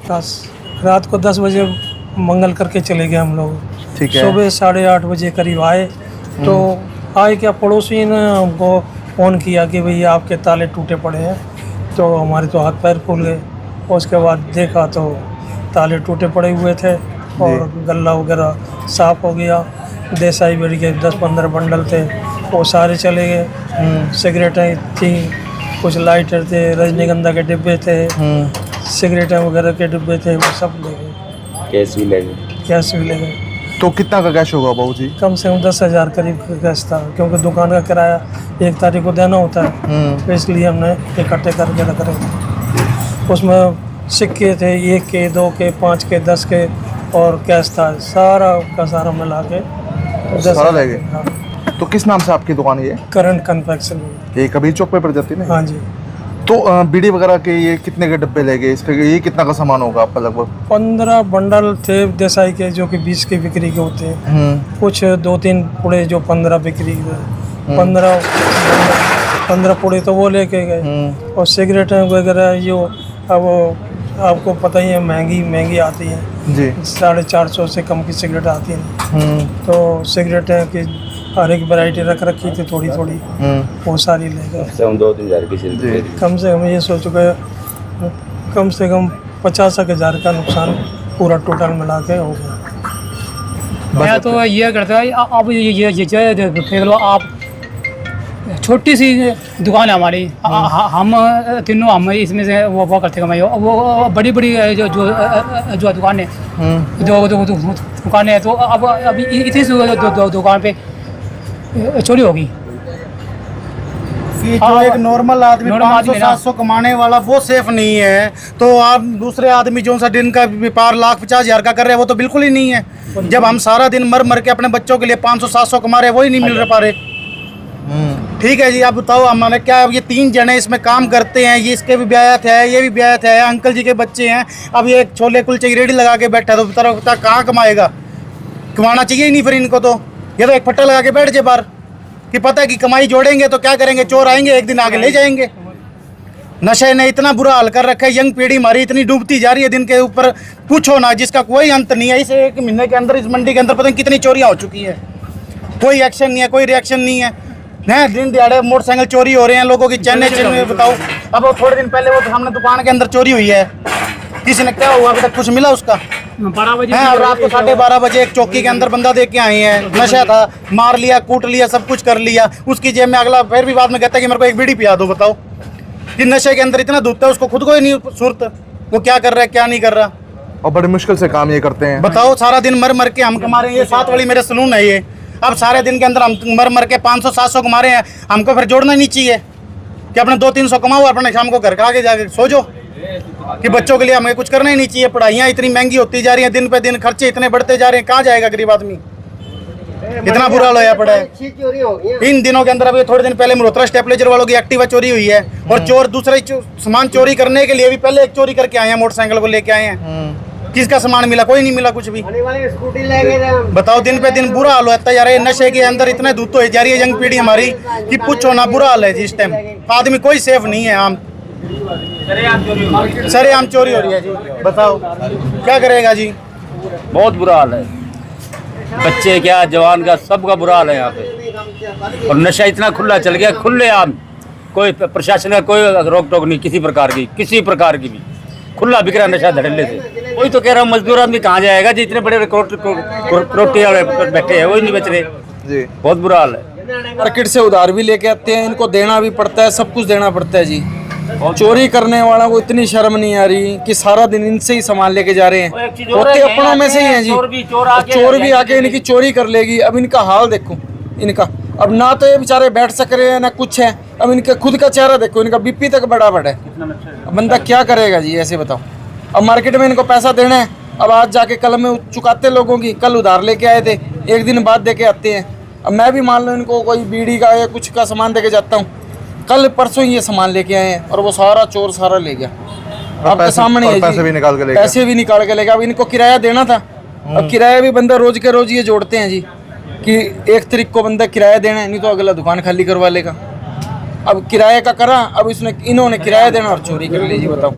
रात को 10 बजे मंगल करके चले गए हम लोग। ठीक है। सुबह 8:30 बजे करीब आए, तो आए क्या पड़ोसी ने हमको फ़ोन किया कि भैया आपके ताले टूटे पड़े हैं। तो हमारे तो हाथ पैर फूल गए। उसके बाद देखा तो ताले टूटे पड़े हुए थे और गल्ला वगैरह साफ़ हो गया। देसाई बीड़ी के 10-15 बंडल थे, वो सारे चले गए। सिगरेटें थी, कुछ लाइटर थे, रजनीगंधा के डिब्बे थे, सिगरेटें वगैरह के डिब्बे थे, वो सब ले गए। कैश भी ले गए। कैश भी ले गए। तो कितना का कैश होगा बाबू जी? कम से कम 10,000 करीब का कैश था, क्योंकि दुकान का किराया 1 तारीख को देना होता है, तो इसलिए हमने इकट्ठे करके रख रहे। उसमें सिक्के थे 1 के, 2 के, 5 के, 10 के और कैश था। सारा का सारा मिला के 10,000 सारा ले गए। हाँ। तो किस नाम से आपकी दुकान है ये? Current confection. ये कबीर चौक पे पड़ जाती है ना? हाँ जी। तो बीड़ी वगैरह के ये कितने के डब्बे ले गए? इसके ये कितना का सामान होगा आपका लगभग? 15 बंडल थे देसाई के, जो कि 20 के बिक्री के होते हैं। कुछ 2-3 पुड़े जो 15 बिक्री के, 15 पुड़े तो वो लेके गए। और सिगरेटें वगैरह जो अब आपको पता ही है महंगी आती है जी। 450 से कम की सिगरेट आती है। तो सिगरेटें की हर एक वैरायटी रख रखी थी थोड़ी, वो सारी ले गए। 2-3 हज़ार की सिल्क। कम से कम ये सोचो कि कम से कम 50,000 का नुकसान पूरा टोटल मिला के हो गया। मैं तो ये करता है, अब ये देख लो आप, छोटी सी दुकान है हमारी। हम तीनों हम इसमें से वो करते कमाई। वो बड़ी जो दुकान है, दो दुकानें हैं, तो अब अभी इसी दुकान पे चोरी होगी। जो एक नॉर्मल आदमी 500-700 कमाने वाला वो सेफ नहीं है, तो आप दूसरे आदमी जो सा दिन का व्यापार 1,50,000 का कर रहे हैं वो तो बिल्कुल ही नहीं है। जब हम सारा दिन मर के अपने बच्चों के लिए 500-700 कमा रहे हैं, वही नहीं मिल पा रहे। ठीक है जी, आप बताओ हमारे क्या, ये 3 जने इसमें काम करते हैं, ये इसके भी ब्याह थे, ये भी ब्याह थे, अंकल जी के बच्चे हैं। अब ये एक छोले कुलचे की रेडी लगा के बैठा है, तो बता कहाँ कमाएगा? कमाना चाहिए ही नहीं फिर इनको। तो ये तो एक फट्टा लगा के बैठ जाए बाहर, कि पता है कि कमाई जोड़ेंगे तो क्या करेंगे, चोर आएंगे एक दिन आगे ले जाएंगे। नशे ने इतना बुरा हाल कर रखा है, यंग पीढ़ी हमारी इतनी डूबती जा रही है दिन के ऊपर, पूछो ना, जिसका कोई अंत नहीं है। इस 1 महीने के अंदर इस मंडी के अंदर पता नहीं कितनी चोरियाँ हो चुकी है। कोई एक्शन नहीं है, कोई रिएक्शन नहीं है। दिन दिहाड़े मोटरसाइकिल चोरी हो रहे हैं, लोगों की चैन बताओ। अब वो थोड़े दिन पहले वो सामने दुकान के अंदर चोरी हुई है, किसी ने क्या हुआ अभी तक कुछ मिला उसका? 12 बजे और रात को 12:30 बजे एक चौकी के अंदर बंदा देख के आए हैं, नशा था, मार लिया, कूट लिया, सब कुछ कर लिया। उसकी जेब में अगला फिर भी बाद में कहता है कि मेरे को एक बीड़ी पिया दो। बताओ कि नशे के अंदर इतना दूध है, उसको खुद को ही नहीं सुरत वो क्या कर रहा है क्या नहीं कर रहा। और बड़ी मुश्किल से काम ये करते हैं। बताओ, सारा दिन मर के हम कमा रहे हैं। ये 7 वाली मेरे सलून है ये। अब सारे दिन के अंदर हम मर के 500-700 कमा रहे हैं, हमको फिर जोड़ना नहीं चाहिए कि अपने 200-300 कमाओ, अपने शाम को घर का आगे जाके सो जाओ, कि बच्चों के लिए हमें कुछ करना ही नहीं चाहिए। पढ़ाइयाँ इतनी महंगी होती जा रही हैं, दिन पे दिन खर्चे इतने बढ़ते जा रहे हैं, कहाँ जाएगा गरीब आदमी? इतना बुरा हाल होया पड़ा है इन दिनों के अंदर। अभी थोड़े दिन पहले मल्होत्रा स्टेपलेजर वालों की एक्टिवा चोरी हुई है, और चोर दूसरे सामान चोरी करने के लिए भी पहले एक चोरी करके आए हैं, मोटरसाइकिल को लेके आए हैं। किसका सामान मिला? कोई नहीं मिला कुछ भी। बताओ, दिन पे दिन बुरा हाल होता जा रहा है। नशे के अंदर इतने धूत हो जा रही है यंग पीढ़ी हमारी कि पूछो ना, बुरा हाल है जी। इस टाइम आदमी कोई सेफ नहीं है। आम सरेआम चोरी हो रही है जी। बताओ क्या करेगा जी? बहुत बुरा हाल है, बच्चे क्या जवान का सबका बुरा हाल है यहाँ पे। और नशा इतना खुला चल गया, खुले आम, कोई प्रशासन का कोई रोक टोक नहीं किसी प्रकार की, किसी प्रकार की भी। खुला बिक रहा नशा धड़ल्ले से। वही तो कह रहा हूँ, मजदूर आदमी कहाँ जाएगा जी? इतने बड़े करोटी वाले बैठे हैं, वही नहीं बच रहे जी। बहुत बुरा हाल है। मार्केट से उधार भी लेके आते हैं, इनको देना भी पड़ता है, सब कुछ देना पड़ता है जी। चोरी करने वाला को इतनी शर्म नहीं आ रही कि सारा दिन इनसे ही सामान लेके जा रहे हैं। होते अपनों में से ही हैं जी। चोर भी आके इनकी चोरी कर लेगी। अब इनका हाल देखो इनका, अब ना तो ये बेचारे बैठ सक रहे हैं ना कुछ है। अब इनके खुद का चेहरा देखो, इनका बीपी तक बड़ा है। अब बंदा क्या करेगा जी, ऐसे बताओ। अब मार्केट में इनको पैसा देना है, अब आज जाके कल में चुकाते लोगों की, कल उधार लेके आए थे, एक दिन बाद दे के आते हैं। अब मैं भी मान लो इनको कोई बीड़ी का या कुछ का सामान दे के जाता हूँ, कल परसों ये सामान लेके आए हैं और वो सारा चोर सारा ले गया। आपके सामने है, पैसे भी निकाल के लेगा। अब इनको किराया देना था, अब किराया भी बंदा रोज के रोज ये जोड़ते हैं जी कि 1 तारीख को बंदा किराया देना है, नहीं तो अगला दुकान खाली करवा लेगा। अब किराए का करा, अब इन्होंने किराया देना और चोरी कर ली जी। बताओ।